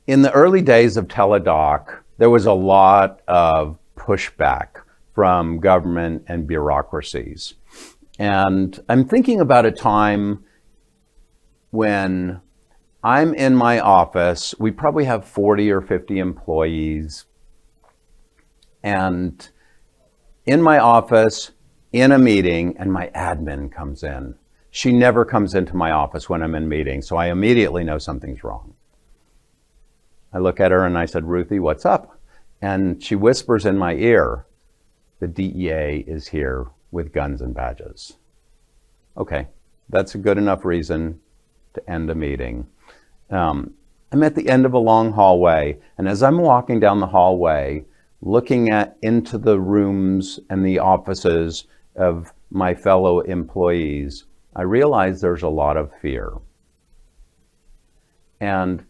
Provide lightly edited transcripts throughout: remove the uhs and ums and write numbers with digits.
In the early days of Teladoc, there was a lot of pushback from government and bureaucracies. And I'm thinking about a time when I'm in my office. We probably have 40 or 50 employees. And in my office, in a meeting, and my admin comes in. She never comes into my office when I'm in meetings, so I immediately know something's wrong. I look at her and I said, "Ruthie, what's up?" And she whispers in my ear, "The DEA is here with guns and badges." Okay, that's a good enough reason to end a meeting. I'm at the end of a long hallway, and as I'm walking down the hallway, looking into the rooms and the offices of my fellow employees, I realize there's a lot of fear. And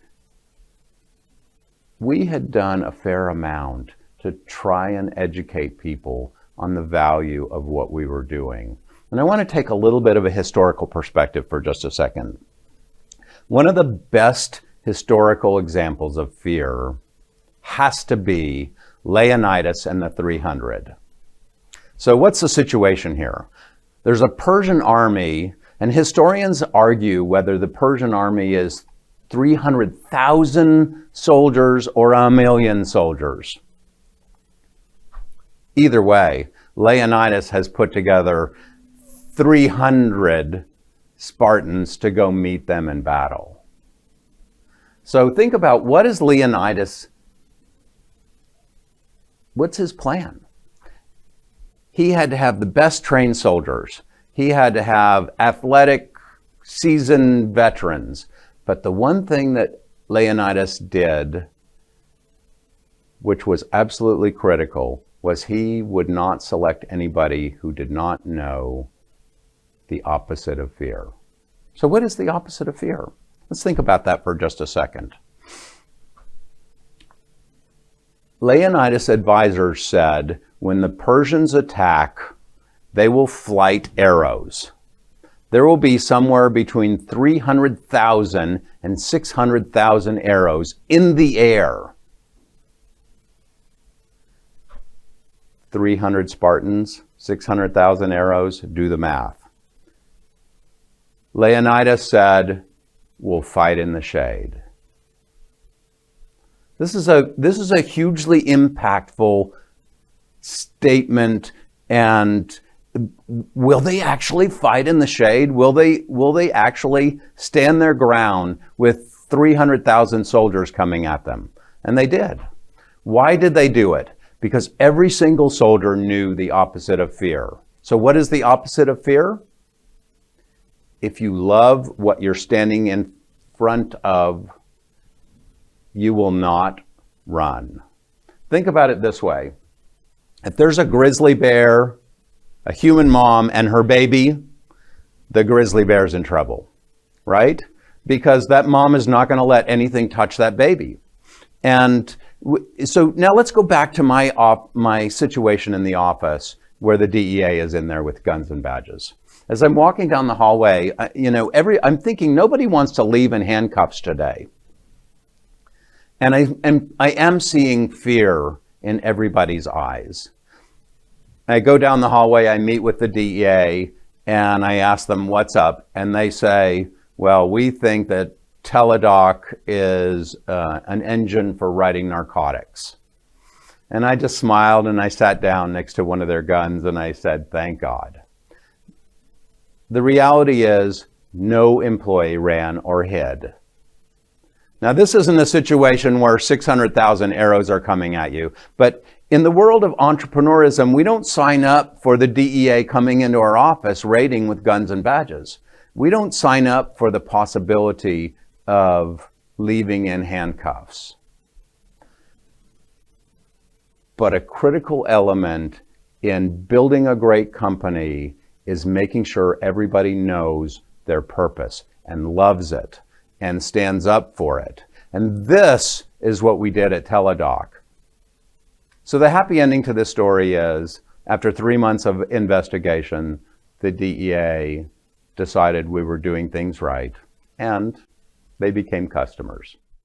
we had done a fair amount to try and educate people on the value of what we were doing. And I want to take a little bit of a historical perspective for just a second. One of the best historical examples of fear has to be Leonidas and the 300. So what's the situation here? There's a Persian army, and historians argue whether the Persian army is 300,000 soldiers or 1,000,000 soldiers. Either way, Leonidas has put together 300 Spartans to go meet them in battle. So think about, what is Leonidas? What's his plan? He had to have the best trained soldiers. He had to have athletic, seasoned veterans. But the one thing that Leonidas did, which was absolutely critical, was he would not select anybody who did not know the opposite of fear. So what is the opposite of fear? Let's think about that for just a second. Leonidas' advisors said, when the Persians attack, they will flight arrows. There will be somewhere between 300,000 and 600,000 arrows in the air. 300 Spartans, 600,000 arrows, do the math. Leonidas said, we'll fight in the shade. This is a hugely impactful statement. And will they actually fight in the shade? Will they actually stand their ground with 300,000 soldiers coming at them? And they did. Why did they do it? Because every single soldier knew the opposite of fear. So what is the opposite of fear? If you love what you're standing in front of, you will not run. Think about it this way. If there's a grizzly bear, a human mom, and her baby, the grizzly bear's in trouble, right? Because that mom is not going to let anything touch that baby. And so now let's go back to my situation in the office where the DEA is in there with guns and badges. As I'm walking down the hallway, I'm thinking nobody wants to leave in handcuffs today. And I am seeing fear in everybody's eyes. I go down the hallway, I meet with the DEA, and I ask them, what's up? And they say, well, we think that Teladoc is an engine for writing narcotics. And I just smiled and I sat down next to one of their guns and I said, thank God. The reality is no employee ran or hid. Now, this isn't a situation where 600,000 arrows are coming at you, but in the world of entrepreneurism, we don't sign up for the DEA coming into our office raiding with guns and badges. We don't sign up for the possibility of leaving in handcuffs. But a critical element in building a great company is making sure everybody knows their purpose and loves it and stands up for it. And this is what we did at Teladoc. So the happy ending to this story is, after 3 months of investigation, the DEA decided we were doing things right, and they became customers.